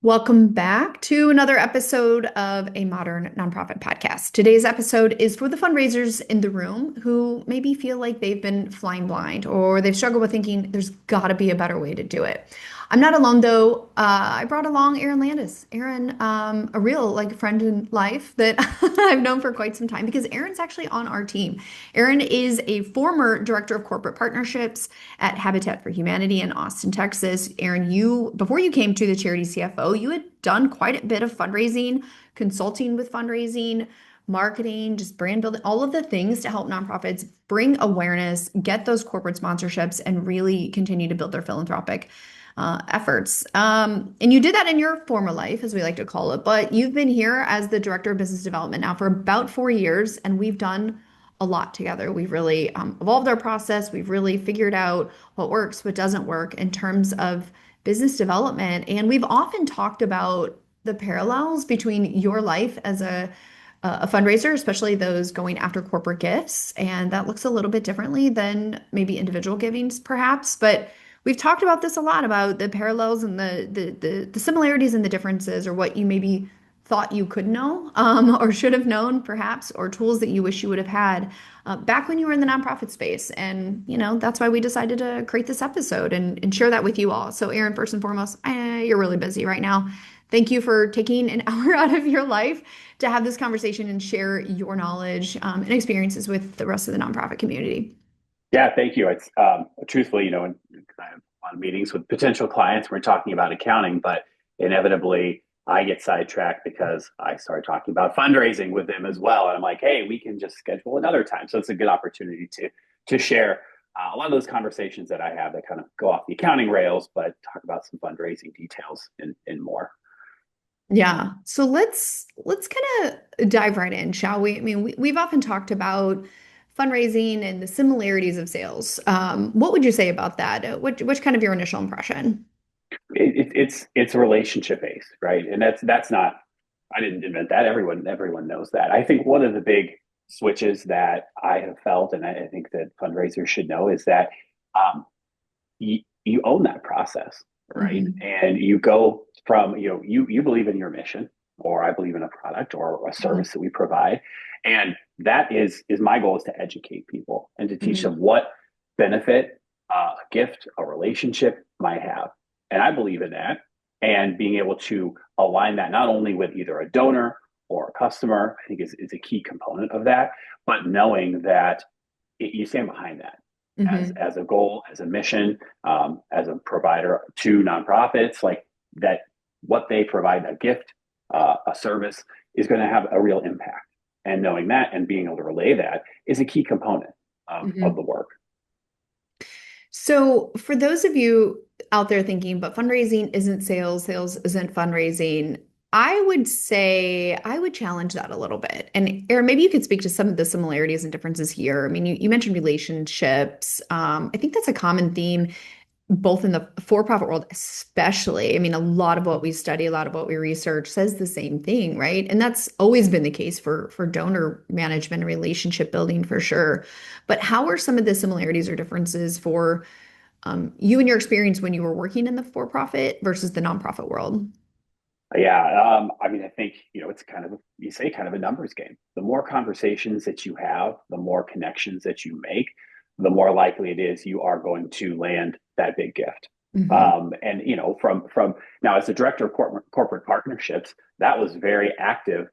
Welcome back to another episode of a Modern Nonprofit Podcast. Today's episode is for the fundraisers in the room who maybe feel like they've been flying blind or they've struggled with thinking there's got to be a better way to do it. I'm not alone though. I brought along Aaron Landis. Aaron, a real friend in life that I've known for quite some time because Aaron's actually on our team. Aaron is a former director of corporate partnerships at Habitat for Humanity in Austin, Texas. Aaron, before you came to the Charity CFO, you had done quite a bit of fundraising, consulting with fundraising, marketing, just brand building, all of the things to help nonprofits bring awareness, get those corporate sponsorships, and really continue to build their philanthropic efforts. And you did that in your former life, as we like to call it, but you've been here as the director of business development now for about 4 years, and we've done a lot together. We've really evolved our process. We've really figured out what works, what doesn't work in terms of business development. And we've often talked about the parallels between your life as a fundraiser, especially those going after corporate gifts. And that looks a little bit differently than maybe individual givings, perhaps. But we've talked about this a lot about the parallels and the similarities and the differences, or what you maybe thought you could know or should have known, perhaps, or tools that you wish you would have had back when you were in the nonprofit space. And, that's why we decided to create this episode and share that with you all. So, Aaron, first and foremost, you're really busy right now. Thank you for taking an hour out of your life to have this conversation and share your knowledge and experiences with the rest of the nonprofit community. Yeah, thank you. It's truthfully, and I have a lot of meetings with potential clients. We're talking about accounting, but inevitably I get sidetracked because I start talking about fundraising with them as well. And I'm like, hey, we can just schedule another time. So it's a good opportunity to share a lot of those conversations that I have that kind of go off the accounting rails, but talk about some fundraising details and more. Yeah. So let's kind of dive right in, shall we? I mean, we've often talked about fundraising and the similarities of sales. What would you say about that? Which kind of your initial impression? It's relationship based, right? And that's not, I didn't invent that. Everyone knows that. I think one of the big switches that I have felt, and I think that fundraisers should know, is that you own that process, right? Hmm. And you go from, you believe in your mission, or I believe in a product or a service that we provide. And that is my goal, is to educate people and to teach Hmm. them what benefit a gift, a relationship might have. And I believe in that. And being able to align that not only with either a donor or a customer, I think is a key component of that, but knowing that you stand behind that Hmm. as a goal, as a mission, as a provider to nonprofits, like that, what they provide, a gift, a service, is going to have a real impact. And knowing that and being able to relay that is a key component of Hmm. the work. So, for those of you out there thinking, but fundraising isn't sales, sales isn't fundraising, I would say I would challenge that a little bit. And Aaron, maybe you could speak to some of the similarities and differences here. I mean, you mentioned relationships. I think that's a common theme, both in the for-profit world, especially. I mean, a lot of what we study, a lot of what we research says the same thing, right? And that's always been the case for donor management and relationship building for sure. But how are some of the similarities or differences for you and your experience when you were working in the for-profit versus the nonprofit world? Yeah, I mean, I think it's kind of, you say, kind of a numbers game. The more conversations that you have, the more connections that you make, the more likely it is you are going to land that big gift. Hmm. And from now, as the director of corporate partnerships, that was very active.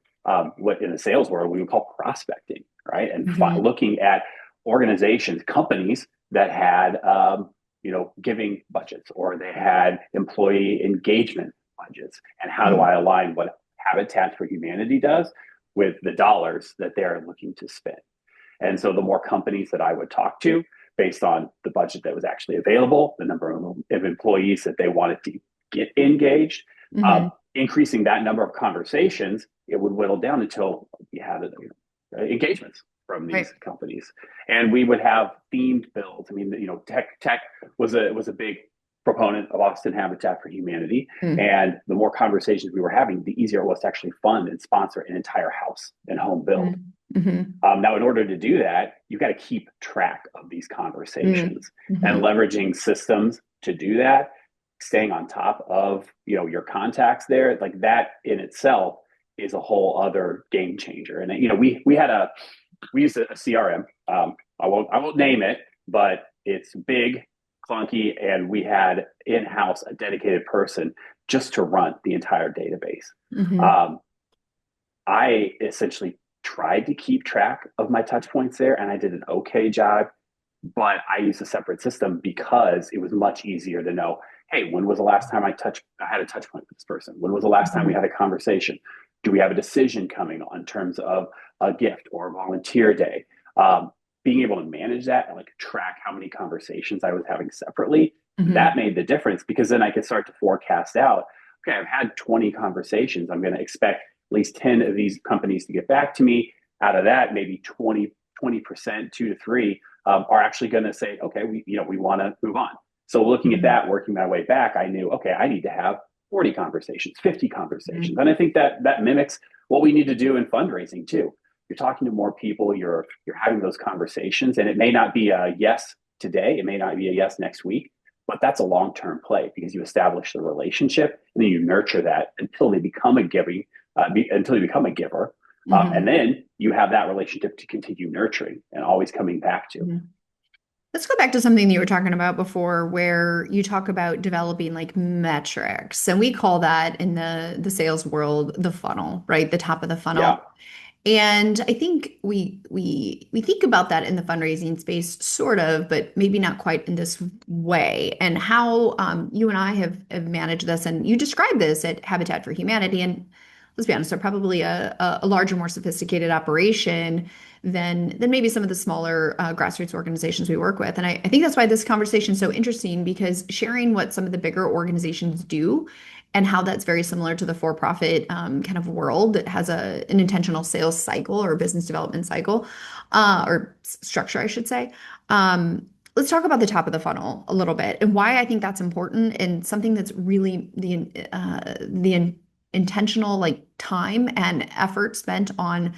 What in the sales world we would call prospecting, right? And Hmm. looking at organizations, companies that had giving budgets, or they had employee engagement budgets, and how do I align what Habitat for Humanity does with the dollars that they're looking to spend. And so the more companies that I would talk to, based on the budget that was actually available, the number of employees that they wanted to get engaged, Hmm. increasing that number of conversations, it would whittle down until we had engagements from Right. these companies. And we would have themed builds. I mean, tech was a big proponent of Austin Habitat for Humanity. Mm-hmm. And the more conversations we were having, the easier it was to actually fund and sponsor an entire house and home build. Hmm. Now, in order to do that, you've got to keep track of these conversations, and Hmm. leveraging systems to do that staying on top of, your contacts there, like that in itself is a whole other game changer. And we used a CRM. I won't name it, but it's big, clunky, and we had in-house a dedicated person just to run the entire database. Hmm. Um, I essentially tried to keep track of my touch points there, and I did an okay job. But I used a separate system because it was much easier to know. Hey, when was the last time I had a touch point with this person? When was the last time we had a conversation? Do we have a decision coming on in terms of a gift or a volunteer day? Being able to manage that and like track how many conversations I was having separately, Hmm. that made the difference because then I could start to forecast out. Okay, I've had 20 conversations. I'm going to expect at least 10 of these companies to get back to me. Out of that, maybe 20%, 2 to 3 are actually going to say, okay, we want to move on. So looking at Hmm. that, working my way back, I knew, okay, I need to have 40 conversations, 50 conversations. Hmm. And I think that mimics what we need to do in fundraising too. You're talking to more people, you're having those conversations, and it may not be a yes today, it may not be a yes next week, but that's a long-term play because you establish the relationship and then you nurture that until they become until you become a giver. And Hmm. then you have that relationship to continue nurturing and always coming back to. Hmm. Let's go back to something you were talking about before, where you talk about developing like metrics, and we call that in the sales world the funnel, right? The top of the funnel. Yeah. And I think we think about that in the fundraising space, sort of, but maybe not quite in this way. And how you and I have managed this, and you describe this at Habitat for Humanity. And let's be honest, they're probably a larger, more sophisticated operation than maybe some of the smaller grassroots organizations we work with. And I think that's why this conversation is so interesting, because sharing what some of the bigger organizations do and how that's very similar to the for-profit kind of world that has an intentional sales cycle or business development cycle or structure, I should say. Let's talk about the top of the funnel a little bit and why I think that's important, and something that's really the intentional like time and effort spent on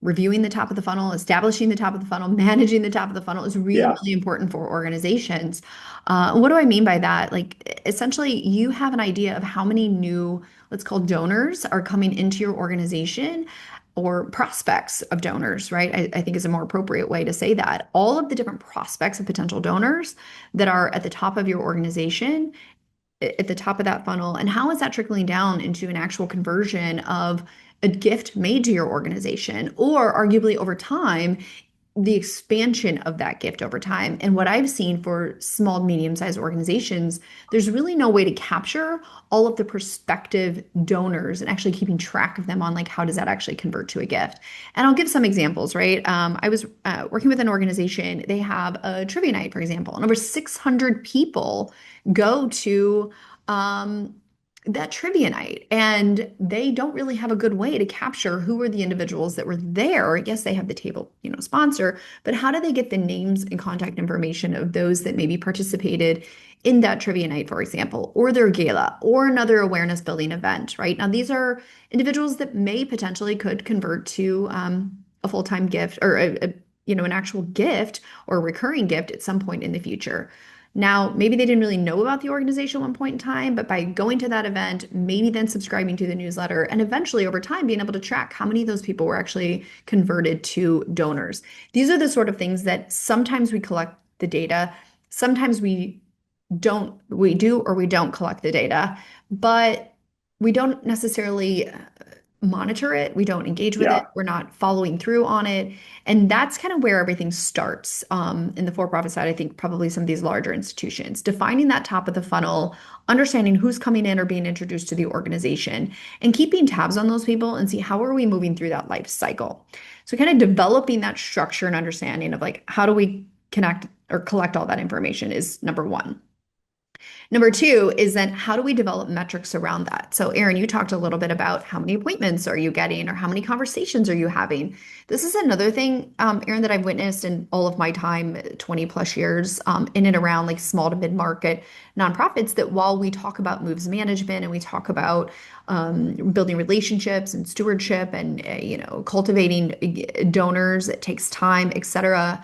reviewing the top of the funnel, establishing the top of the funnel, managing the top of the funnel is really, Yeah. really important for organizations. What do I mean by that? Like, essentially, you have an idea of how many new, let's call donors, are coming into your organization, or prospects of donors, right? I think is a more appropriate way to say that. All of the different prospects of potential donors that are at the top of your organization, at the top of that funnel, and how is that trickling down into an actual conversion of a gift made to your organization, or arguably over time the expansion of that gift over time. And what I've seen for small, medium-sized organizations, there's really no way to capture all of the prospective donors and actually keeping track of them on like how does that actually convert to a gift. And I'll give some examples, right? I was working with an organization. They have a trivia night, for example, and over 600 people go to um, that trivia night, and they don't really have a good way to capture who were the individuals that were there. Yes, they have the table, sponsor, but how do they get the names and contact information of those that maybe participated in that trivia night, for example, or their gala, or another awareness building event, right? Now, these are individuals that may potentially could convert to a full-time gift, or an actual gift or recurring gift at some point in the future. Now, maybe they didn't really know about the organization at one point in time, but by going to that event, maybe then subscribing to the newsletter, and eventually over time being able to track how many of those people were actually converted to donors. These are the sort of things that sometimes we collect the data, sometimes we do or we don't collect the data, but we don't necessarily monitor it. We don't engage with Yeah. it. We're not following through on it. And that's kind of where everything starts in the for-profit side. I think probably some of these larger institutions, defining that top of the funnel, understanding who's coming in or being introduced to the organization, and keeping tabs on those people and see how are we moving through that life cycle. So kind of developing that structure and understanding of like, how do we connect or collect all that information is number one. Number two is then how do we develop metrics around that? So, Aaron, you talked a little bit about how many appointments are you getting or how many conversations are you having? This is another thing, Aaron, that I've witnessed in all of my time, 20 plus years, in and around like small to mid market nonprofits, that while we talk about moves management and we talk about building relationships and stewardship and, cultivating donors, it takes time, et cetera.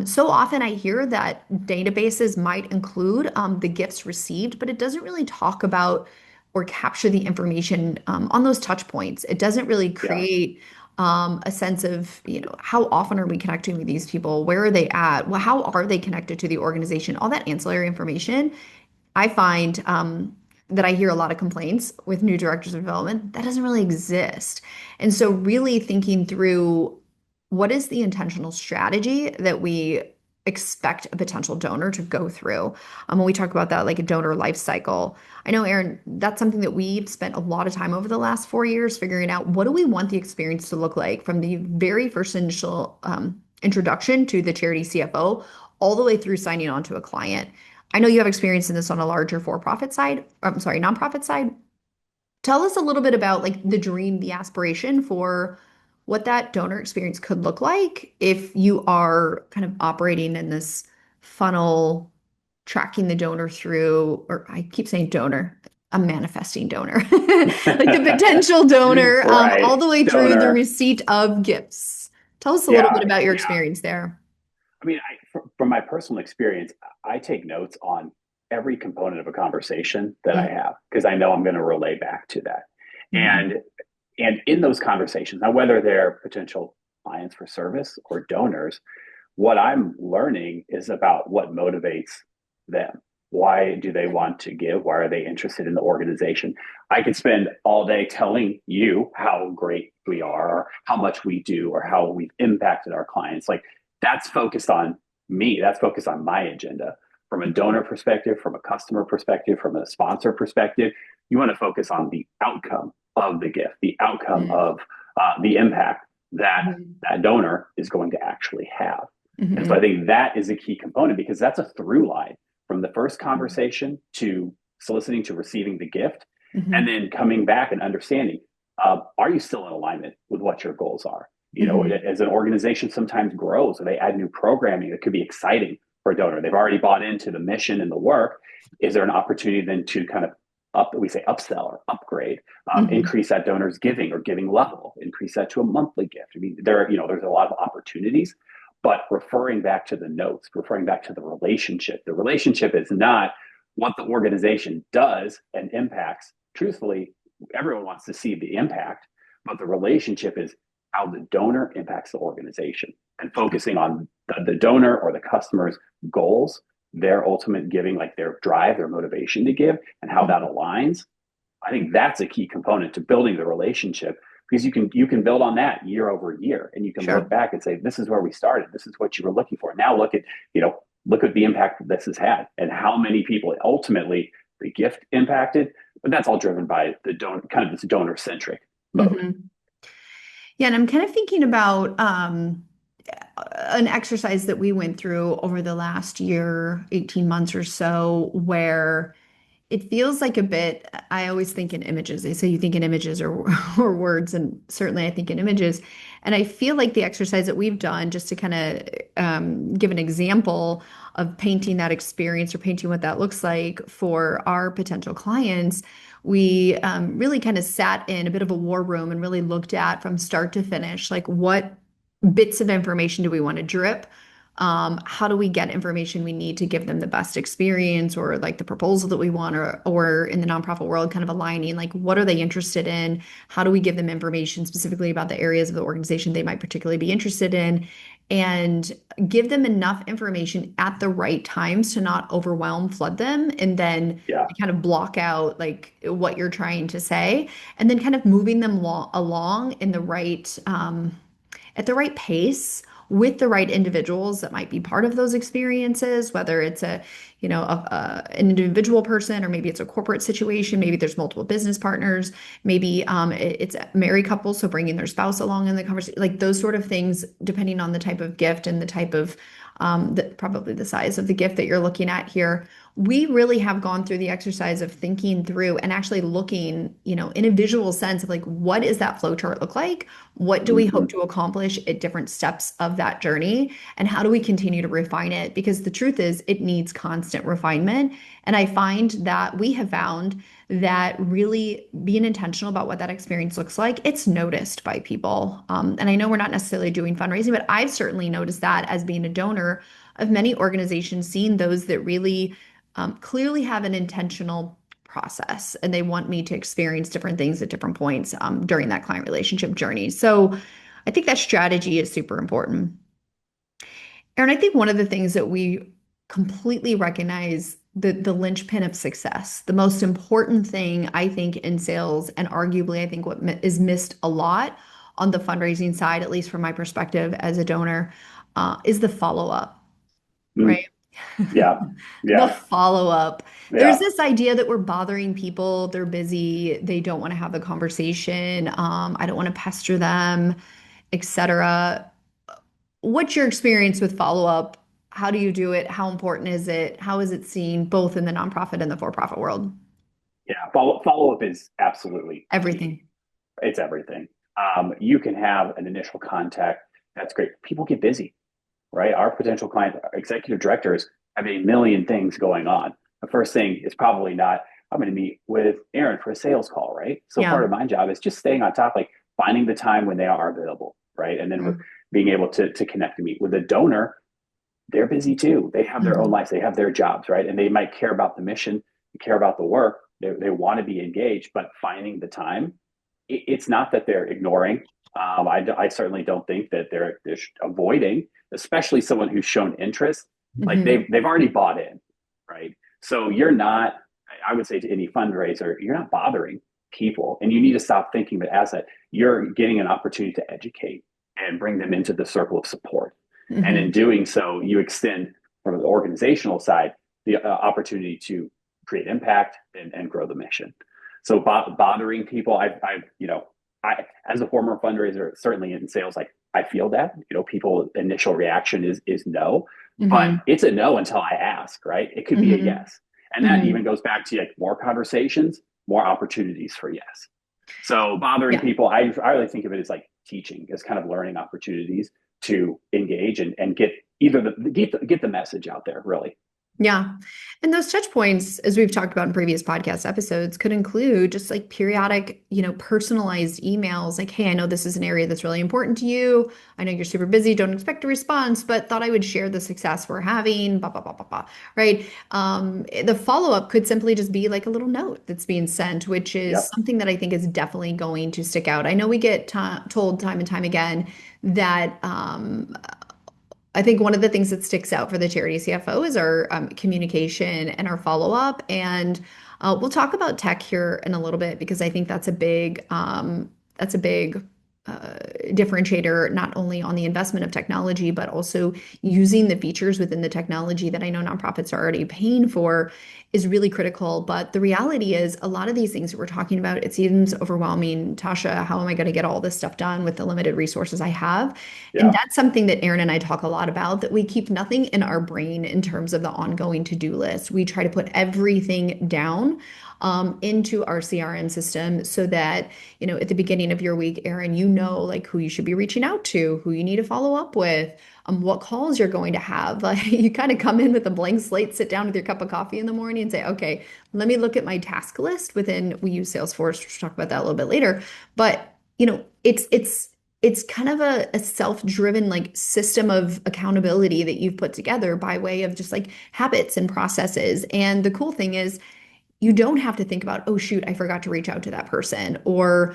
So often I hear that databases might include the gifts received, but it doesn't really talk about or capture the information on those touch points. It doesn't really Yeah. create a sense of, how often are we connecting with these people? Where are they at? Well, how are they connected to the organization? All that ancillary information. I find that I hear a lot of complaints with new directors of development that doesn't really exist. And so, really thinking through what is the intentional strategy that we expect a potential donor to go through. When we talk about that, like a donor life cycle, I know, Erin, that's something that we've spent a lot of time over the last 4 years figuring out what do we want the experience to look like from the very first initial introduction to the charity CFO all the way through signing on to a client. I know you have experience in this on a larger for-profit side, I'm sorry, nonprofit side. Tell us a little bit about like the dream, the aspiration for what that donor experience could look like if you are kind of operating in this funnel, tracking the donor through, or I keep saying donor, a manifesting donor, like the potential donor, Right. all the way through the Donor. receipt of gifts. Tell us a little bit Yeah. about your Yeah. experience there. I mean, from my personal experience, I take notes on every component of a conversation that I Mm, have because I know I'm going to relay back to that. mhm, And in those conversations, now whether they're potential clients for service or donors, what I'm learning is about what motivates them. Why do they want to give? Why are they interested in the organization? I could spend all day telling you how great we are, or how much we do, or how we've impacted our clients. Like that's focused on me, that's focused on my agenda. From a donor perspective, from a customer perspective, from a sponsor perspective, you want to focus on the outcome of the gift, the outcome mm, of the impact that mhm, that donor is going to actually have. And so I mhm, think that is a key component because that's a through line from the first conversation to soliciting to receiving the gift, and mhm, then coming back and understanding, are you still in alignment with what your goals are? You know, mhm, as an organization sometimes grows or they add new programming that could be exciting for a donor. They've already bought into the mission and the work. Is there an opportunity then to kind of we say upsell or upgrade, mhm, increase that donor's giving or giving level, increase that to a monthly gift? I mean, there's a lot of opportunities, but referring back to the notes, referring back to the relationship. The relationship is not what the organization does and impacts. Truthfully, everyone wants to see the impact, but the relationship is how the donor impacts the organization and focusing on the donor or the customer's goals, their ultimate giving, like their drive, their motivation to give, and how that mhm. aligns. I think that's a key component to building the relationship because you can build on that year over year and you can look Sure. back and say this is where we started, this is what you were looking for. Now look at the impact that this has had and how many people ultimately the gift impacted, but that's all driven by the donor, kind of this donor centric mode. Mhm. Yeah, and I'm kind of thinking about an exercise that we went through over the last year, 18 months or so, where it feels like a bit, I always think in images. They say you think in images or, or words, and certainly I think in images. And I feel like the exercise that we've done, just to kind of give an example of painting that experience or painting what that looks like for our potential clients, we really kind of sat in a bit of a war room and really looked at from start to finish, like what bits of information do we want to drip? How do we get information we need to give them the best experience or like the proposal that we want or in the nonprofit world kind of aligning like what are they interested in? How do we give them information specifically about the areas of the organization they might particularly be interested in and give them enough information at the right times to not overwhelm, flood them, and then Yeah. kind of block out like what you're trying to say and then kind of moving them along in the right at the right pace with the right individuals that might be part of those experiences, whether it's an individual person or maybe it's a corporate situation, maybe there's multiple business partners, maybe it's a married couple, so bringing their spouse along in the conversation, like those sort of things, depending on the type of gift and the type of probably the size of the gift that you're looking at here. We really have gone through the exercise of thinking through and actually looking, in a visual sense of like, what does that flow chart look like? What do we hope Mm-hmm. to accomplish at different steps of that journey? And how do we continue to refine it? Because the truth is, it needs constant constant refinement. And I find that we have found that really being intentional about what that experience looks like, it's noticed by people. And I know we're not necessarily doing fundraising, but I've certainly noticed that as being a donor of many organizations, seeing those that really clearly have an intentional process and they want me to experience different things at different points during that client relationship journey. So I think that strategy is super important. Aaron, I think one of the things that we completely recognize the linchpin of success, the most important thing I think in sales, and arguably I think what is missed a lot on the fundraising side, at least from my perspective as a donor, is the follow-up, Mm, right? yeah, The yeah, follow-up. There's yeah, this idea that we're bothering people, they're busy, they don't want to have the conversation, I don't want to pester them, etc. What's your experience with follow-up? How do you do it? How important is it? How is it seen both in the nonprofit and the for-profit world? yeah. Follow up is absolutely key. Everything. It's everything. You can have an initial contact. That's great. People get busy, right? Our potential client executive directors have a million things going on. The first thing is probably not, I'm going to meet with Aaron for a sales call, right? So part Yeah. of my job is just staying on top, like finding the time when they are available, right? And then Mm-hmm. being able to connect and meet with a donor. They're busy too. They have their own lives. They have their jobs, right? And they might care about the mission, care about the work. They want to be engaged, but finding the time, it's not that they're ignoring. I certainly don't think that they're avoiding, especially someone who's shown interest. Like Mm-hmm. they've already bought in, right? So you're not. I would say to any fundraiser, you're not bothering people, and you need to stop thinking that as that you're getting an opportunity to educate and bring them into the circle of support. And in Mm-hmm. doing so, you extend from the organizational side the opportunity to create impact and grow the mission. So bothering people, I as a former fundraiser, certainly in sales, like I feel that people initial reaction is no, but Mm-hmm. it's a no until I ask, right? It could be a Mm-hmm. yes, and that Mm-hmm. even goes back to like more conversations, more opportunities for yes. So bothering Yeah. people, I really think of it as like teaching, as kind of learning opportunities to engage and get either get the message out there, really. Yeah. And those touch points, as we've talked about in previous podcast episodes, could include just like periodic, personalized emails like, hey, I know this is an area that's really important to you. I know you're super busy, don't expect a response, but thought I would share the success we're having, blah, blah, blah, blah, blah. Right. The follow-up could simply just be like a little note that's being sent, which is Yep. something that I think is definitely going to stick out. I know we get told time and time again that I think one of the things that sticks out for the charity CFO is our communication and our follow-up. And we'll talk about tech here in a little bit because I think that's a big differentiator, not only on the investment of technology, but also using the features within the technology that I know nonprofits are already paying for is really critical. But the reality is, a lot of these things that we're talking about, it seems overwhelming. Tasha, how am I going to get all this stuff done with the limited resources I have? And Yeah. that's something that Aaron and I talk a lot about, that we keep nothing in our brain in terms of the ongoing to-do list. We try to put everything down into our CRM system so that, at the beginning of your week, Aaron, like who you should be reaching out to, who you need to follow up with, what calls you're going to have. Like you kind of come in with a blank slate, sit down with your cup of coffee in the morning and say, okay, let me look at my task list we use Salesforce. We'll talk about that a little bit later. But, it's kind of a self-driven like system of accountability that you've put together by way of just like habits and processes. And the cool thing is you don't have to think about, oh shoot, I forgot to reach out to that person, or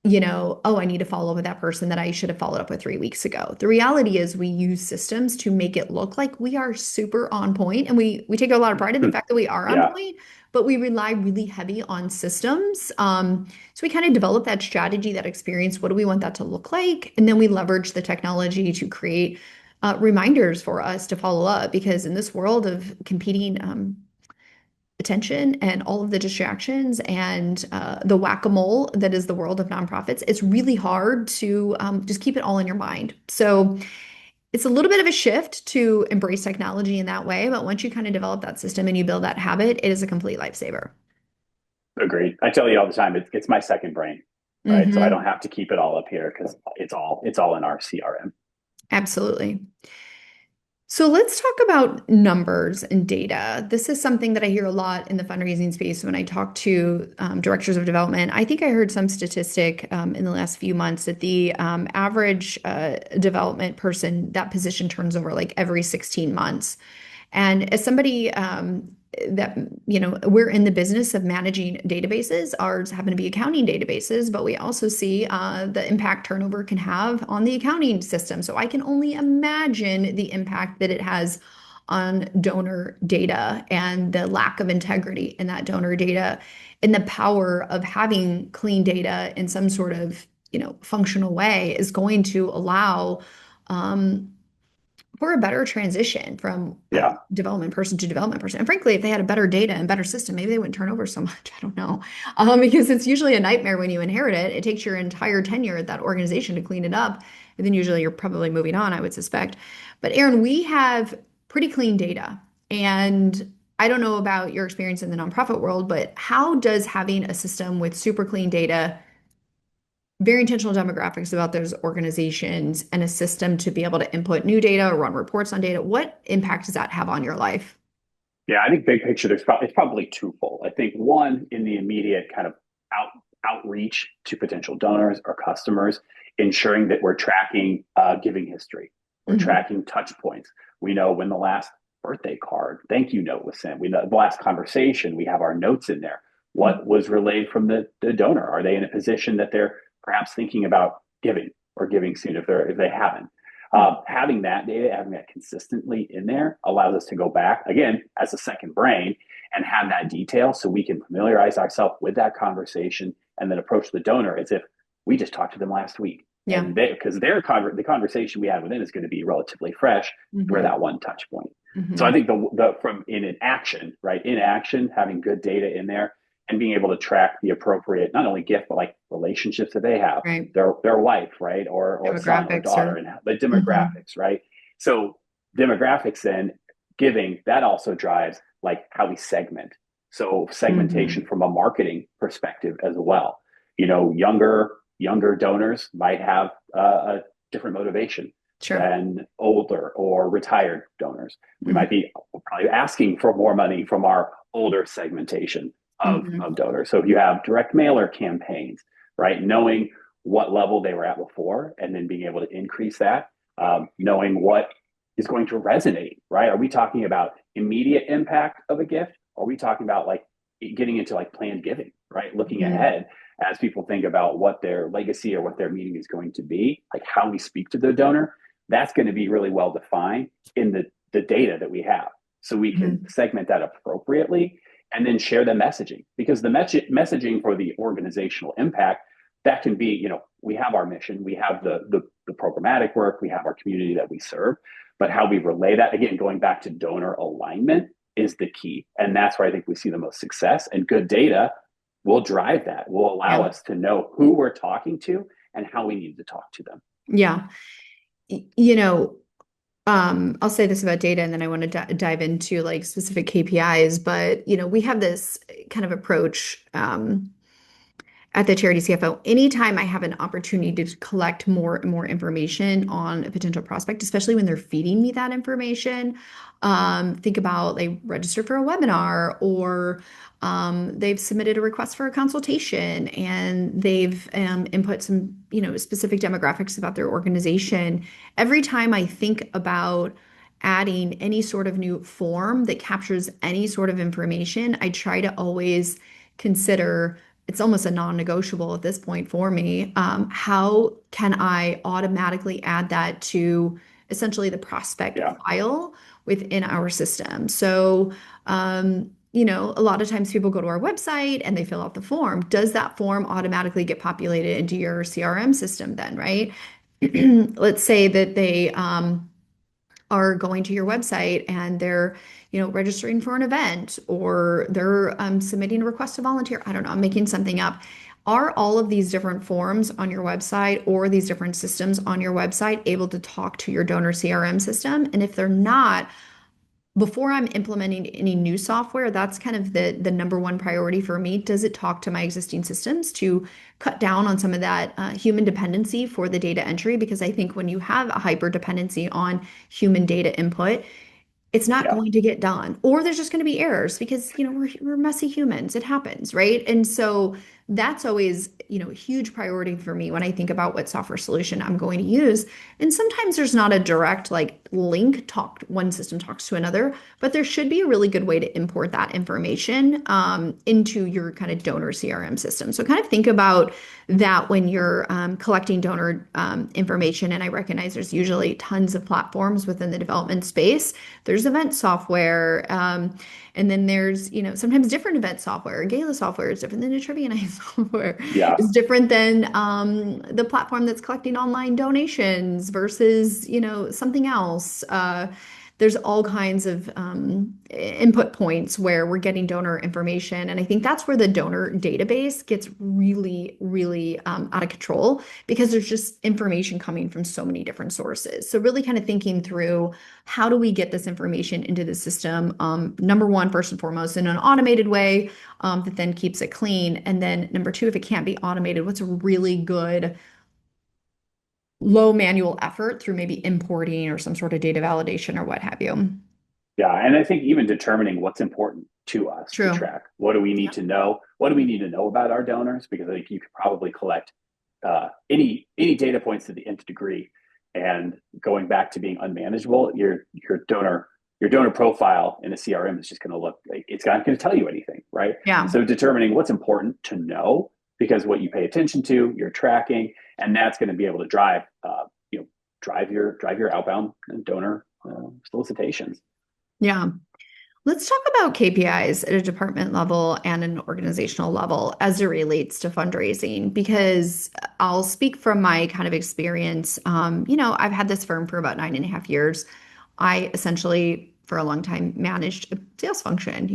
oh, I need to follow up with that person that I should have followed up with 3 weeks ago. The reality is we use systems to make it look like we are super on point, and we take a lot of pride in the fact that we are on Yeah. point, but we rely really heavy on systems. So we kind of develop that strategy, that experience. What do we want that to look like? And then we leverage the technology to create reminders for us to follow up, because in this world of competing attention and all of the distractions and the whack-a-mole that is the world of nonprofits, it's really hard to just keep it all in your mind. So it's a little bit of a shift to embrace technology in that way, but once you kind of develop that system and you build that habit, it is a complete lifesaver. Agreed. I tell you all the time, it's my second brain, right? So I Hmm. don't have to keep it all up here because it's all in our CRM. Absolutely. So let's talk about numbers and data. This is something that I hear a lot in the fundraising space when I talk to directors of development. I think I heard some statistic in the last few months that the average development person, that position turns over like every 16 months. And as somebody that, we're in the business of managing databases, ours happen to be accounting databases, but we also see the impact turnover can have on the accounting system. So I can only imagine the impact that it has on donor data and the lack of integrity in that donor data and the power of having clean data in some sort of, functional way is going to allow um, for a better transition from Yeah. development person to development person. And frankly, if they had a better data and better system, maybe they wouldn't turn over so much. I don't know. Because it's usually a nightmare when you inherit it. It takes your entire tenure at that organization to clean it up. And then usually you're probably moving on, I would suspect. But Aaron, we have pretty clean data. And I don't know about your experience in the nonprofit world, but how does having a system with super clean data, very intentional demographics about those organizations, and a system to be able to input new data or run reports on data, what impact does that have on your life? Yeah, I think big picture, it's probably twofold. I think one, in the immediate kind of out, outreach to potential donors or customers, ensuring that we're tracking giving history, we're Mhm. tracking touch points. We know when the last birthday card, thank you note was sent. We know the last conversation. We have our notes in there. What was relayed from the donor? Are they in a position that they're perhaps thinking about giving or giving soon if they haven't? Having that data, having that consistently in there allows us to go back again as a second brain and have that detail so we can familiarize ourselves with that conversation and then approach the donor as if we just talked to them last week. Yeah. And because the conversation we had with them is going to be relatively fresh for Hmm. that one touch point. So I Hmm. think the from in an action, right? In action, having good data in there and being able to track the appropriate not only gift but like relationships that they have, Right. their wife, right, or son or Demographics daughter, or and the hmm. demographics, right. So demographics then giving that also drives like how we segment. So segmentation Hmm. from a marketing perspective as well. Younger donors might have a different motivation Sure. than older or retired donors. We Hmm. might be probably asking for more money from our older segmentation Hmm. of donors. So if you have direct mailer campaigns, right, knowing what level they were at before and then being able to increase that, knowing what is going to resonate, right? Are we talking about immediate impact of a gift? Or are we talking about like getting into like planned giving, right? Looking Hmm. ahead as people think about what their legacy or what their meaning is going to be, like how we speak to the donor, that's going to be really well defined in the data that we have. So we can Hmm. segment that appropriately and then share the messaging because the messaging for the organizational impact that can be, we have our mission, we have the programmatic work, we have our community that we serve, but how we relay that, again, going back to donor alignment is the key. And that's where I think we see the most success, and good data will drive that, will allow Yeah. us to know who we're talking to and how we need to talk to them. Yeah. Y- You know, I'll say this about data and then I want to dive into like specific KPIs, but we have this kind of approach. At the Charity CFO, anytime I have an opportunity to collect more and more information on a potential prospect, especially when they're feeding me that information, think about they registered for a webinar or they've submitted a request for a consultation and they've input some, specific demographics about their organization. Every time I think about adding any sort of new form that captures any sort of information, I try to always consider it's almost a non-negotiable at this point for me. How can I automatically add that to essentially the prospect Yeah. file within our system? So, a lot of times people go to our website and they fill out the form. Does that form automatically get populated into your CRM system then, right? Let's say that they are going to your website and they're, registering for an event or they're submitting a request to volunteer. I don't know, I'm making something up. Are all of these different forms on your website or these different systems on your website able to talk to your donor CRM system? And if they're not, before I'm implementing any new software, that's kind of the number one priority for me. Does it talk to my existing systems to cut down on some of that human dependency for the data entry? Because I think when you have a hyper dependency on human data input, it's not Yeah. going to get done, or there's just going to be errors because we're messy humans. It happens, right? And so that's always a huge priority for me when I think about what software solution I'm going to use. And sometimes there's not a direct like link talk one system talks to another, but there should be a really good way to import that information into your kind of donor CRM system. So kind of think about that when you're collecting donor information. And I recognize there's usually tons of platforms within the development space. There's event software, and then there's, sometimes different event software. Gala software is different than a trivia night software. Yeah. It's different than the platform that's collecting online donations versus, something else. There's all kinds of input points where we're getting donor information. And I think that's where the donor database gets really, really out of control because there's just information coming from so many different sources. So, really kind of thinking through how do we get this information into the system? Number one, first and foremost, in an automated way that then keeps it clean. And then number two, if it can't be automated, what's a really good low manual effort through maybe importing or some sort of data validation or what have you? Yeah. And I think even determining what's important to us to True. track. What do we need Yep. to know? What do we need to know about our donors? Because I think you could probably collect any data points to the nth degree. And going back to being unmanageable, your donor profile in a CRM is just going to look like it's not going to tell you anything, right? Yeah. So determining what's important to know, because what you pay attention to, you're tracking, and that's going to be able to drive your outbound donor solicitations. Yeah. Let's talk about KPIs at a department level and an organizational level as it relates to fundraising, because I'll speak from my kind of experience. I've had this firm for about 9.5 years. I essentially, for a long time, managed a sales function.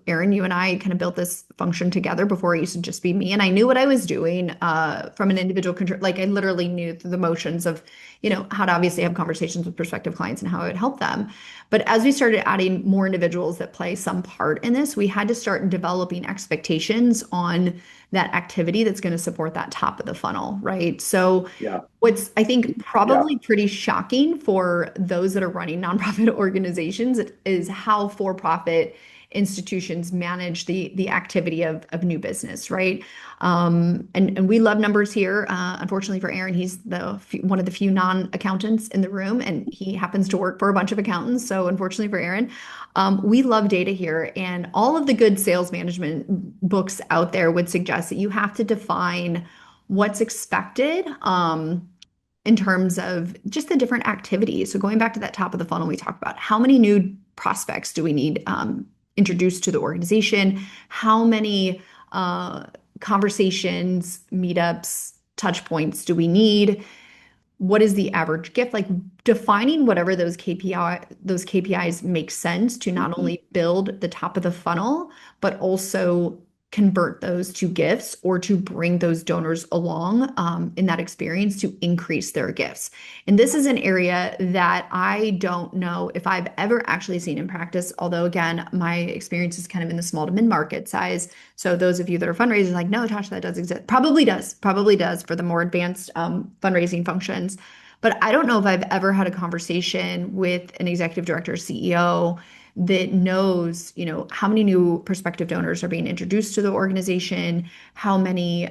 Aaron, you and I kind of built this function together before it used to just be me. And I knew what I was doing from an individual control. Like I literally knew through the motions of, how to obviously have conversations with prospective clients and how I would help them. But as we started adding more individuals that play some part in this, we had to start developing expectations on that activity that's going to support that top of the funnel, right? So Yeah, what's, I think, yeah, probably pretty shocking for those that are running nonprofit organizations is how for-profit institutions manage the activity of new business, right? And we love numbers here. Unfortunately for Aaron, he's one of the few non-accountants in the room, and he happens to work for a bunch of accountants. So unfortunately for Aaron, we love data here, and all of the good sales management books out there would suggest that you have to define what's expected in terms of just the different activities. So going back to that top of the funnel, we talked about how many new prospects do we need introduced to the organization? How many conversations, meetups, touch points do we need? What is the average gift? Like defining whatever those KPIs make sense to not mm-hmm. only build the top of the funnel, but also convert those to gifts or to bring those donors along in that experience to increase their gifts. And this is an area that I don't know if I've ever actually seen in practice, although again, my experience is kind of in the small to mid-market size. So those of you that are fundraisers like, no, Tasha, that does exist. Probably does for the more advanced fundraising functions. But I don't know if I've ever had a conversation with an executive director, CEO that knows, how many new prospective donors are being introduced to the organization, how many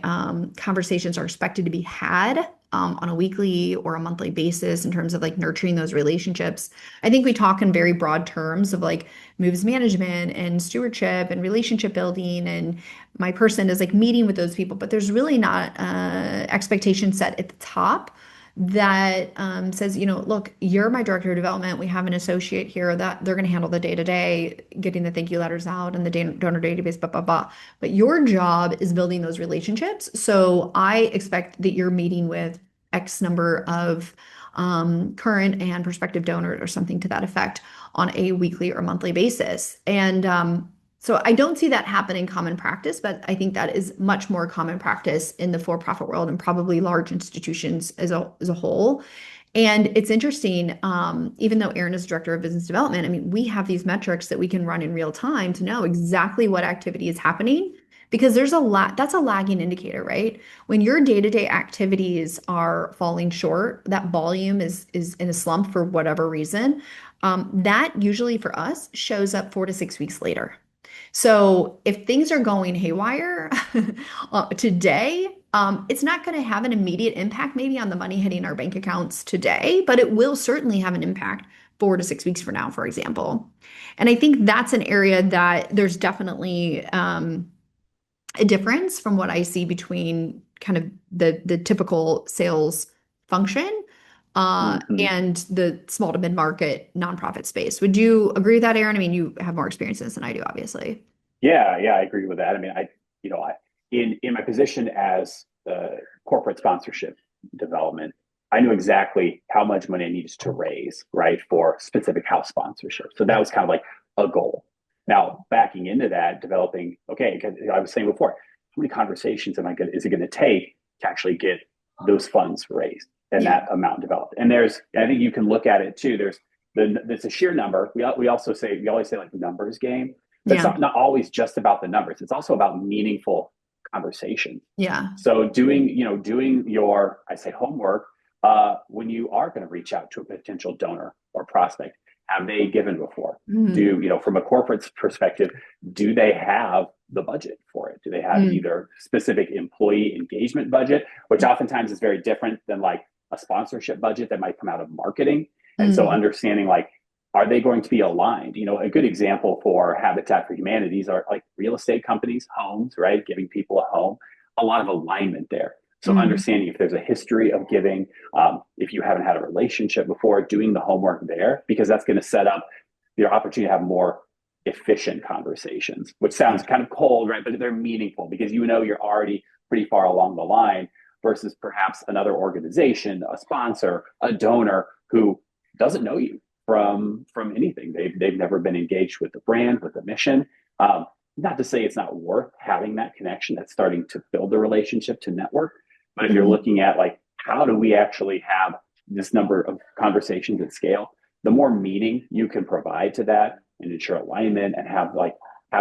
conversations are expected to be had on a weekly or a monthly basis in terms of like nurturing those relationships. I think we talk in very broad terms of like moves management and stewardship and relationship building, and my person is like meeting with those people, but there's really not expectation set at the top that says, look, you're my director of development. We have an associate here that they're going to handle the day to day, getting the thank you letters out and the donor database, blah, blah, blah. But your job is building those relationships. So I expect that you're meeting with X number of current and prospective donors or something to that effect on a weekly or monthly basis. And So I don't see that happen in common practice, but I think that is much more common practice in the for-profit world and probably large institutions as a whole. And it's interesting, even though Erin is director of business development, I mean, we have these metrics that we can run in real time to know exactly what activity is happening because there's a lot, that's a lagging indicator, right? When your day-to-day activities are falling short, that volume is in a slump for whatever reason, that usually for us shows up 4 to 6 weeks later. So if things are going haywire today, it's not going to have an immediate impact maybe on the money hitting our bank accounts today, but it will certainly have an impact 4 to 6 weeks from now, for example. And I think that's an area that there's definitely a difference from what I see between kind of the typical sales function Mhm. and the small to mid-market nonprofit space. Would you agree with that, Aaron? I mean, you have more experience in this than I do, obviously. Yeah, I agree with that. I mean, in my position as corporate sponsorship development, I knew exactly how much money I needed to raise, right, for specific house sponsorship. So that was kind of like a goal. Now, backing into that, developing, okay, 'cause I was saying before, how many conversations is it going to take to actually get those funds raised and Yeah. that amount developed? And I think you can look at it too. There's a sheer number. We also say, we always say like the numbers game, but it's Yeah. not always just about the numbers. It's also about meaningful conversation. Yeah. So doing your, I say, homework, when you are going to reach out to a potential donor or prospect, have they given before? Mm. From a corporate perspective, do they have the budget for it? Do they have Mm. either specific employee engagement budget, which oftentimes is very different than like a sponsorship budget that might come out of marketing? And so Mm. understanding like, are they going to be aligned? A good example for Habitat for Humanities are like real estate companies, homes, right? Giving people a home, a lot of alignment there. So Mm. understanding if there's a history of giving, if you haven't had a relationship before, doing the homework there, because that's going to set up your opportunity to have more efficient conversations, which sounds kind of cold, right? But they're meaningful because you're already pretty far along the line versus perhaps another organization, a sponsor, a donor who doesn't know you from anything. They've never been engaged with the brand, with the mission. Not to say it's not worth having that connection. That's starting to build the relationship to network. But if you're Mhm. looking at like how do we actually have this number of conversations at scale, the more meaning you can provide to that and ensure alignment and have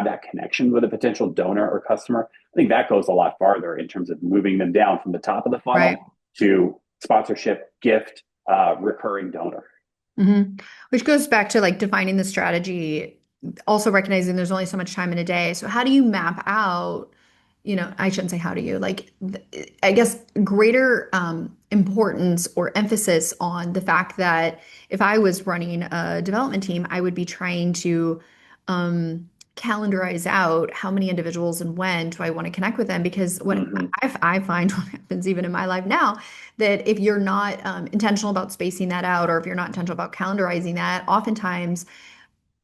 that connection with a potential donor or customer, I think that goes a lot farther in terms of moving them down from the top of the Right. funnel to sponsorship, gift, recurring donor. Which goes back to like defining the strategy, also recognizing there's only so much time in a day. So how do you map out, I shouldn't say how do you, like, I guess greater importance or emphasis on the fact that if I was running a development team, I would be trying to calendarize out how many individuals and when do I want to connect with them? Because what Mm-hmm. I find what happens even in my life now that if you're not intentional about spacing that out, or if you're not intentional about calendarizing that, oftentimes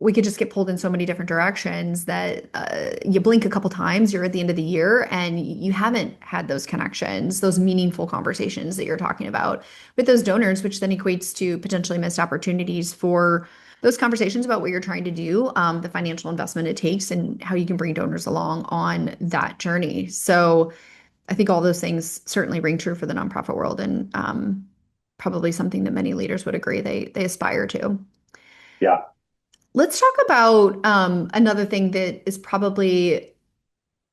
we could just get pulled in so many different directions that you blink a couple times, you're at the end of the year, and you haven't had those connections, those meaningful conversations that you're talking about with those donors, which then equates to potentially missed opportunities for those conversations about what you're trying to do, the financial investment it takes, and how you can bring donors along on that journey. So I think all those things certainly ring true for the nonprofit world, and probably something that many leaders would agree they aspire to. Yeah. Let's talk about another thing that is probably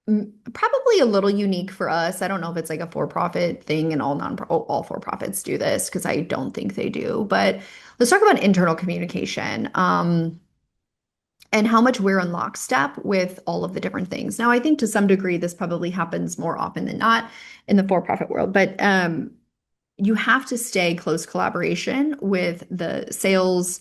a little unique for us. I don't know if it's like a for-profit thing and all for-profits do this because I don't think they do. But let's talk about internal communication. And how much we're in lockstep with all of the different things. Now, I think to some degree, this probably happens more often than not in the for-profit world, but you have to stay close collaboration with the sales,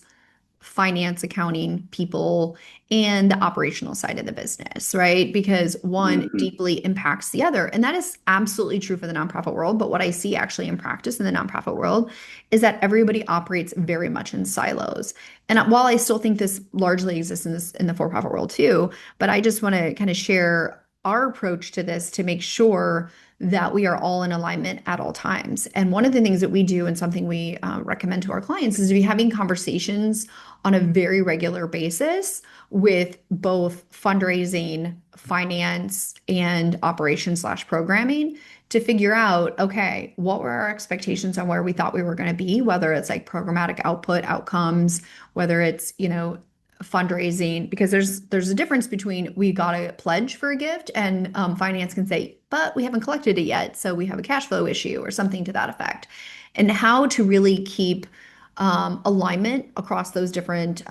finance, accounting people, and the operational side of the business, right? Because one Mm-hmm. deeply impacts the other. And that is absolutely true for the nonprofit world. But what I see actually in practice in the nonprofit world is that everybody operates very much in silos. And while I still think this largely exists in the for-profit world too, but I just want to kind of share our approach to this to make sure that we are all in alignment at all times. And one of the things that we do and something we recommend to our clients is to be having conversations on a very regular basis with both fundraising, finance, and operations slash programming to figure out, okay, what were our expectations on where we thought we were going to be, whether it's like programmatic output outcomes, whether it's, fundraising, because there's a difference between we got a pledge for a gift and finance can say, but we haven't collected it yet, so we have a cash flow issue or something to that effect. And how to really keep alignment across those different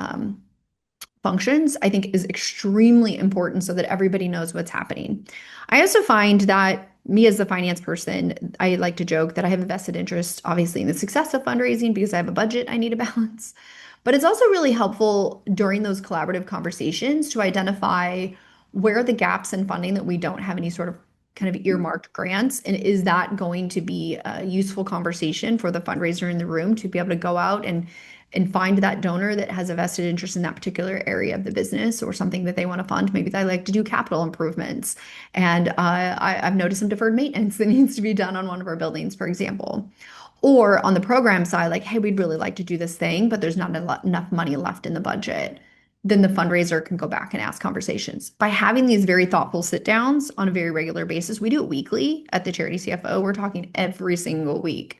functions, I think is extremely important so that everybody knows what's happening. I also find that me as the finance person, I like to joke that I have a vested interest, obviously, in the success of fundraising because I have a budget I need to balance. But it's also really helpful during those collaborative conversations to identify where are the gaps in funding that we don't have any sort of kind of earmarked grants. And is that going to be a useful conversation for the fundraiser in the room to be able to go out and find that donor that has a vested interest in that particular area of the business or something that they want to fund. Maybe they like to do capital improvements. And I've noticed some deferred maintenance that needs to be done on one of our buildings, for example. Or on the program side, like, hey, we'd really like to do this thing, but there's not enough money left in the budget. Then the fundraiser can go back and ask conversations. By having these very thoughtful sit downs on a very regular basis, we do it weekly at the Charity CFO. We're talking every single week.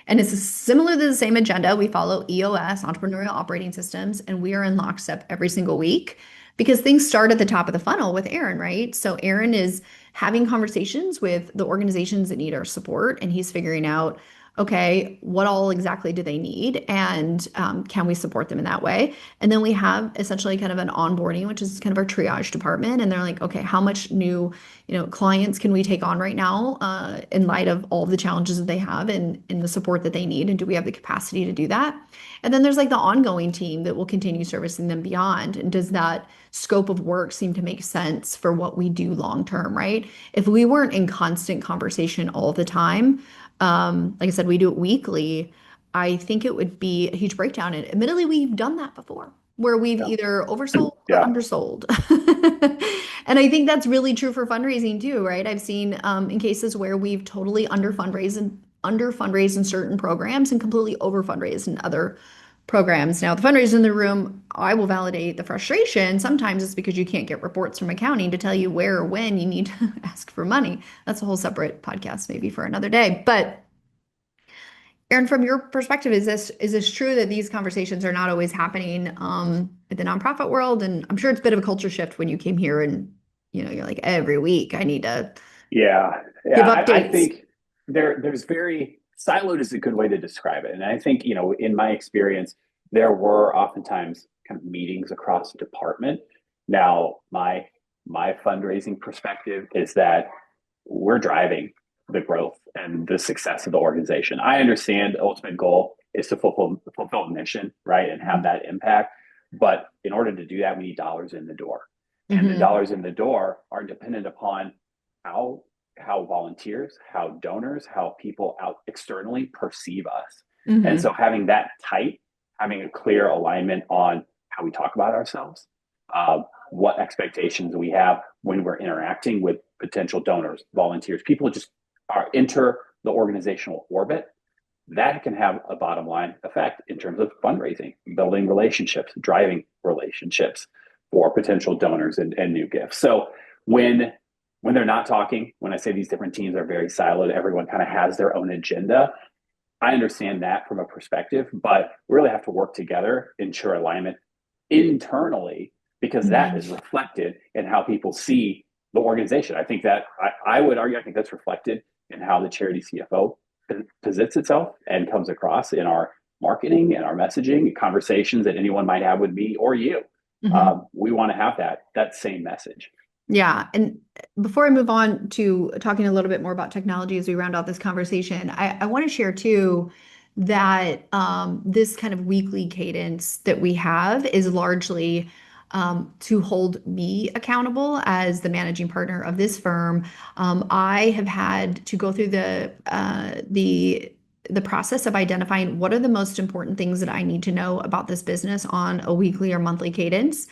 And it's similar to the same agenda. We follow EOS, Entrepreneurial Operating Systems, and we are in lockstep every single week because things start at the top of the funnel with Aaron, right? So Aaron is having conversations with the organizations that need our support, and he's figuring out, okay, what all exactly do they need? And can we support them in that way? And then we have essentially kind of an onboarding, which is kind of our triage department. And they're like, okay, how much new, clients can we take on right now in light of all of the challenges that they have and the support that they need? And do we have the capacity to do that? And then there's like the ongoing team that will continue servicing them beyond. And does that scope of work seem to make sense for what we do long term, right? If we weren't in constant conversation all the time, like I said, we do it weekly. I think it would be a huge breakdown. And admittedly, we've done that before where we've Yeah. either oversold or Yeah. undersold. And I think that's really true for fundraising too, right? I've seen in cases where we've totally under fundraised in certain programs and completely over fundraised in other programs. Now, the fundraiser in the room, I will validate the frustration. Sometimes it's because you can't get reports from accounting to tell you where or when you need to ask for money. That's a whole separate podcast, maybe for another day. But Aaron, from your perspective, is this true that these conversations are not always happening in the nonprofit world? And I'm sure it's a bit of a culture shift when you came here and you're like every week I need to Yeah. give Yeah. I updates. think there's very siloed is a good way to describe it. And I think, in my experience, there were oftentimes kind of meetings across the department. Now, my fundraising perspective is that we're driving the growth and the success of the organization. I understand the ultimate goal is to fulfill a mission, right, and have that impact. But in order to do that, we need dollars in the door, and the Hmm. dollars in the door are dependent upon how how volunteers, how donors, how people out externally perceive us. And Hmm. so having that tight, having a clear alignment on how we talk about ourselves, what expectations we have when we're interacting with potential donors, volunteers, people just are enter the organizational orbit, that can have a bottom line effect in terms of fundraising, building relationships, driving relationships for potential donors and new gifts. So when they're not talking, when I say these different teams are very siloed, everyone kind of has their own agenda. I understand that from a perspective, but we really have to work together, ensure alignment internally, because that is Hmm. reflected in how people see the organization. I think that I would argue, I think that's reflected in how the charity CFO presents itself and comes across in our marketing and our messaging and conversations that anyone might have with me or you. Hmm. We want to have that same message. Yeah. And before I move on to talking a little bit more about technology as we round out this conversation, I want to share too that this kind of weekly cadence that we have is largely to hold me accountable as the managing partner of this firm. I have had to go through the process of identifying what are the most important things that I need to know about this business on a weekly or monthly cadence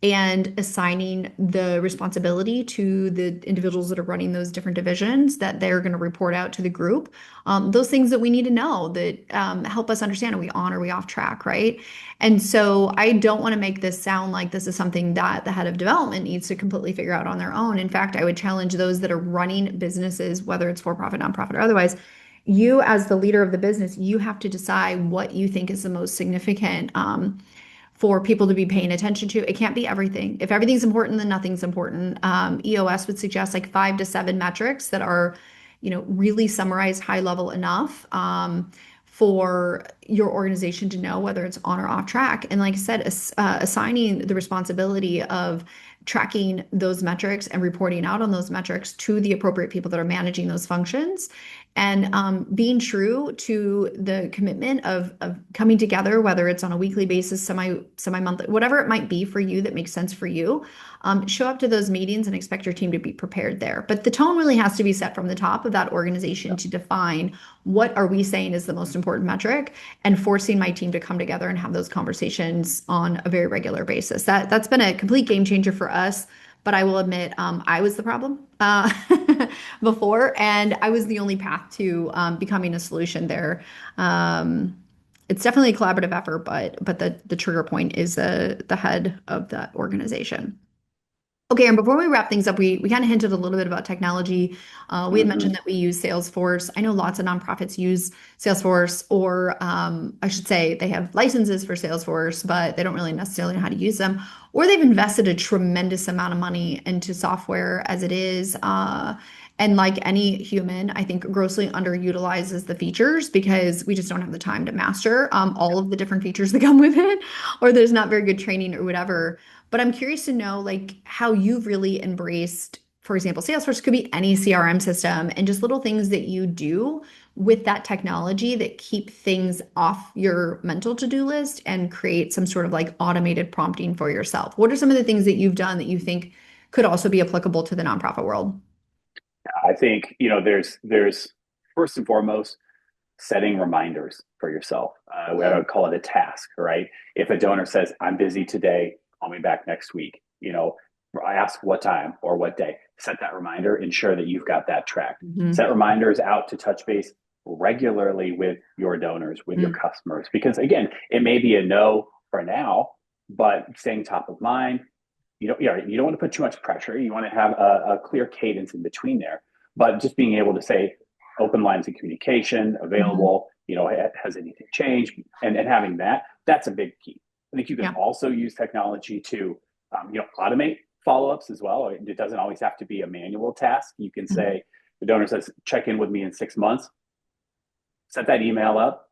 and assigning the responsibility to the individuals that are running those different divisions that they're going to report out to the group. Those things that we need to know that help us understand, are we on, are we off track, right? And so I don't want to make this sound like this is something that the head of development needs to completely figure out on their own. In fact, I would challenge those that are running businesses, whether it's for profit, nonprofit, or otherwise. You, as the leader of the business, you have to decide what you think is the most significant for people to be paying attention to. It can't be everything. If everything's important, then nothing's important. EOS would suggest like 5 to 7 metrics that are, really summarized high level enough for your organization to know whether it's on or off track. And like I said, assigning the responsibility of tracking those metrics and reporting out on those metrics to the appropriate people that are managing those functions, and being true to the commitment of coming together, whether it's on a weekly basis, semi-monthly, whatever it might be for you that makes sense for you. Show up to those meetings and expect your team to be prepared there. But the tone really has to be set from the top of that organization to define what are we saying is the most important metric, and forcing my team to come together and have those conversations on a very regular basis. That's been a complete game changer for us. But I will admit, I was the problem before, and I was the only path to becoming a solution there. It's definitely a collaborative effort, but the trigger point is the head of that organization. Okay, and before we wrap things up, we kind of hinted a little bit about technology. We had mentioned Mhm. that we use Salesforce. I know lots of nonprofits use Salesforce, or I should say they have licenses for Salesforce, but they don't really necessarily know how to use them. Or they've invested a tremendous amount of money into software as it is. And like any human, I think grossly underutilizes the features because we just don't have the time to master all of the different features that come with it, or there's not very good training or whatever. But I'm curious to know like how you've really embraced, for example, Salesforce could be any CRM system, and just little things that you do with that technology that keep things off your mental to-do list and create some sort of like automated prompting for yourself. What are some of the things that you've done that you think could also be applicable to the nonprofit world? I think, there's first and foremost setting reminders for yourself. I Mm, would call it a task, right? If a donor says, I'm busy today, call me back next week, I ask what time or what day. Set that reminder, ensure that you've got that tracked. mhm, Set reminders out to touch base regularly with your donors, with your mm, customers, because again, it may be a no for now, but staying top of mind. You don't want to put too much pressure. You want to have a clear cadence in between there, but just being able to say open lines of communication mhm. available, has anything changed, and having that's a big key. I think you can Yeah. also use technology to, automate follow-ups as well. It doesn't always have to be a manual task. You can Mhm, say the donor says, check in with me in 6 months, set that email up,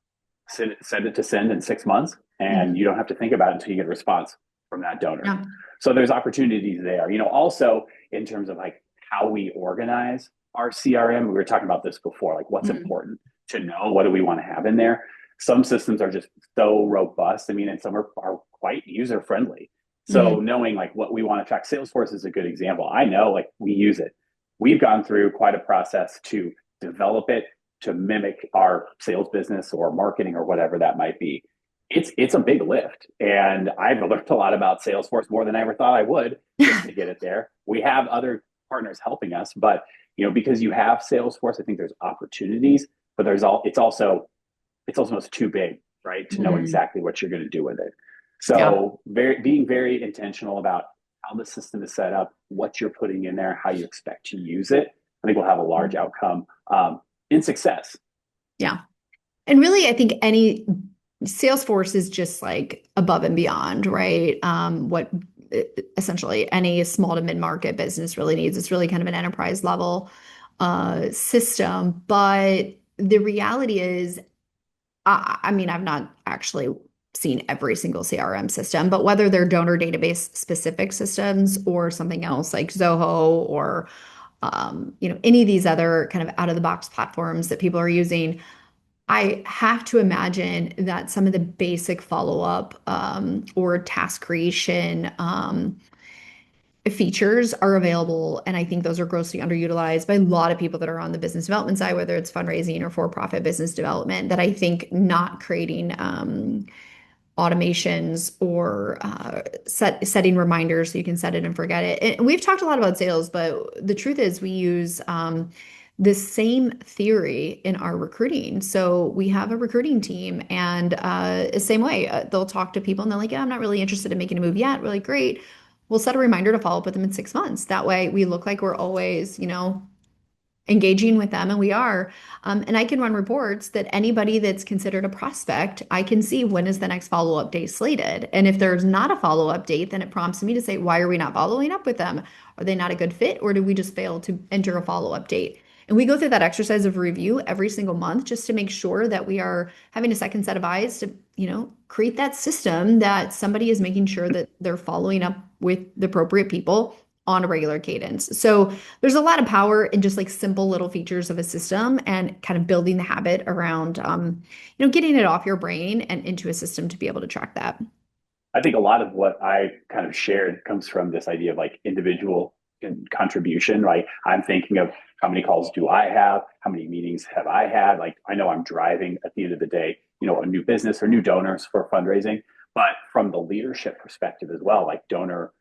send it to send in 6 months, and mhm. you don't have to think about it until you get a response from that donor. Yeah. So there's opportunities there. Also in terms of like how we organize our CRM, we were talking about this before, like what's Mhm, important to know, what do we want to have in there? Some systems are just so robust. I mean, and some are quite user friendly. So mhm, knowing like what we want to track, Salesforce is a good example. I know like we use it. We've gone through quite a process to develop it to mimic our sales business or marketing or whatever that might be. It's a big lift, and I've learned a lot about Salesforce, more than I ever thought I would, just to get it there. We have other partners helping us, but because you have Salesforce, I think there's opportunities, but it's almost too big, right, to know mhm. exactly what you're going to do with it. Yeah. So being very intentional about how the system is set up, what you're putting in there, how you expect to use it, I think we'll have a large outcome in success. Yeah. And really, I think any Salesforce is just like above and beyond, right? What essentially any small to mid-market business really needs. It's really kind of an enterprise level system. But the reality is, I mean, I've not actually seen every single CRM system, but whether they're donor database specific systems or something else like Zoho or any of these other kind of out of the box platforms that people are using, I have to imagine that some of the basic follow-up or task creation features are available. And I think those are grossly underutilized by a lot of people that are on the business development side, whether it's fundraising or for-profit business development, that I think not creating automations or setting reminders so you can set it and forget it. And we've talked a lot about sales, but the truth is we use the same theory in our recruiting. So we have a recruiting team, and same way, they'll talk to people and they're like, yeah, I'm not really interested in making a move yet. We're like, great. We'll set a reminder to follow up with them in 6 months. That way we look like we're always, engaging with them, and we are. And I can run reports that anybody that's considered a prospect, I can see when is the next follow-up date slated. And if there's not a follow-up date, then it prompts me to say, why are we not following up with them? Are they not a good fit, or did we just fail to enter a follow-up date? And we go through that exercise of review every single month just to make sure that we are having a second set of eyes to, create that system that somebody is making sure that they're following up with the appropriate people on a regular cadence. So there's a lot of power in just like simple little features of a system and kind of building the habit around, getting it off your brain and into a system to be able to track that. I think a lot of what I kind of shared comes from this idea of like individual contribution, right? I'm thinking of how many calls do I have? How many meetings have I had? Like, I know I'm driving at the end of the day, a new business or new donors for fundraising, but from the leadership perspective as well, like donor,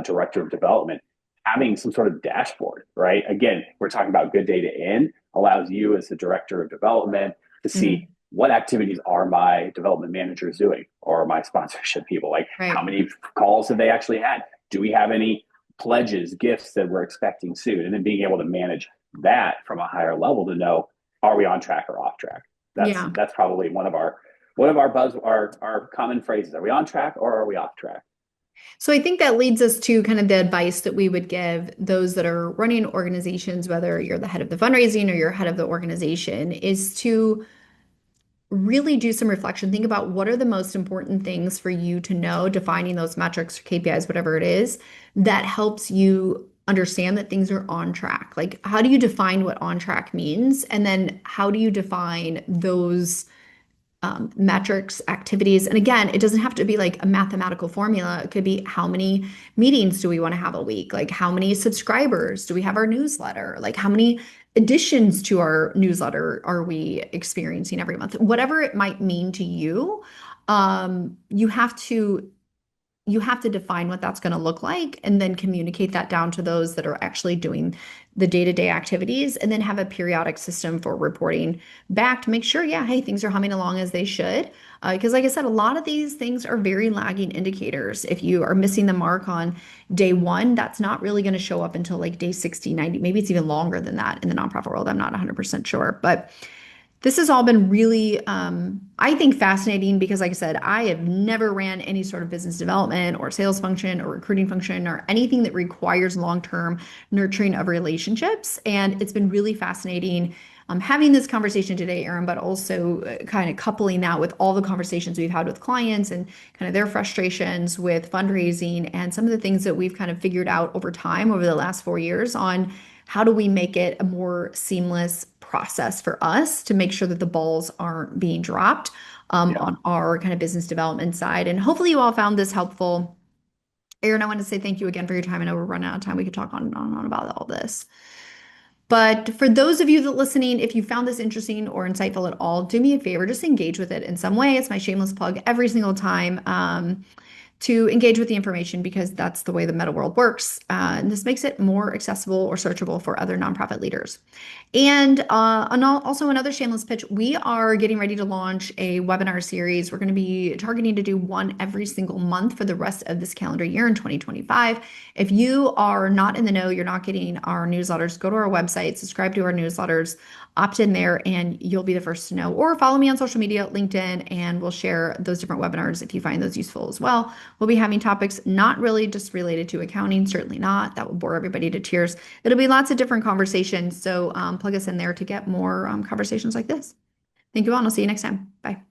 director of development, having some sort of dashboard, right? Again, we're talking about good data in allows you as the director of development to see Mhm. what activities are my development managers doing or my sponsorship people. Like, how Right. many calls have they actually had? Do we have any pledges, gifts that we're expecting soon? And then being able to manage that from a higher level to know, are we on track or off track? That's Yeah. that's probably one of our common phrases. Are we on track or are we off track? So I think that leads us to kind of the advice that we would give those that are running organizations, whether you're the head of the fundraising or you're head of the organization, is to really do some reflection. Think about what are the most important things for you to know, defining those metrics or KPIs, whatever it is, that helps you understand that things are on track. Like, how do you define what on track means? And then how do you define those metrics, activities? And again, it doesn't have to be like a mathematical formula. It could be how many meetings do we want to have a week? Like, how many subscribers do we have our newsletter? Like, how many additions to our newsletter are we experiencing every month? Whatever it might mean to you, you have to define what that's going to look like and then communicate that down to those that are actually doing the day-to-day activities, and then have a periodic system for reporting back to make sure, yeah, hey, things are humming along as they should. Because like I said, a lot of these things are very lagging indicators. If you are missing the mark on day one, that's not really going to show up until like day 60, 90, maybe it's even longer than that in the nonprofit world. I'm not 100% sure, but this has all been really, I think, fascinating because, like I said, I have never ran any sort of business development or sales function or recruiting function or anything that requires long-term nurturing of relationships. And it's been really fascinating having this conversation today, Aaron, but also kind of coupling that with all the conversations we've had with clients and kind of their frustrations with fundraising and some of the things that we've kind of figured out over time over the last 4 years on how do we make it a more seamless process for us to make sure that the balls aren't being dropped Yeah. on our kind of business development side. And hopefully you all found this helpful. Aaron, I want to say thank you again for your time. I know we're running out of time. We could talk on and on and on about all this. But for those of you that listening, if you found this interesting or insightful at all, do me a favor, just engage with it in some way. It's my shameless plug every single time. To engage with the information because that's the way the meta world works. And this makes it more accessible or searchable for other nonprofit leaders. And also another shameless pitch, we are getting ready to launch a webinar series. We're going to be targeting to do one every single month for the rest of this calendar year in 2025. If you are not in the know, you're not getting our newsletters, go to our website, subscribe to our newsletters, opt in there, and you'll be the first to know. Or follow me on social media, LinkedIn, and we'll share those different webinars if you find those useful as well. We'll be having topics not really just related to accounting, certainly not. That will bore everybody to tears. It'll be lots of different conversations. So plug us in there to get more conversations like this. Thank you all, and I'll see you next time. Bye.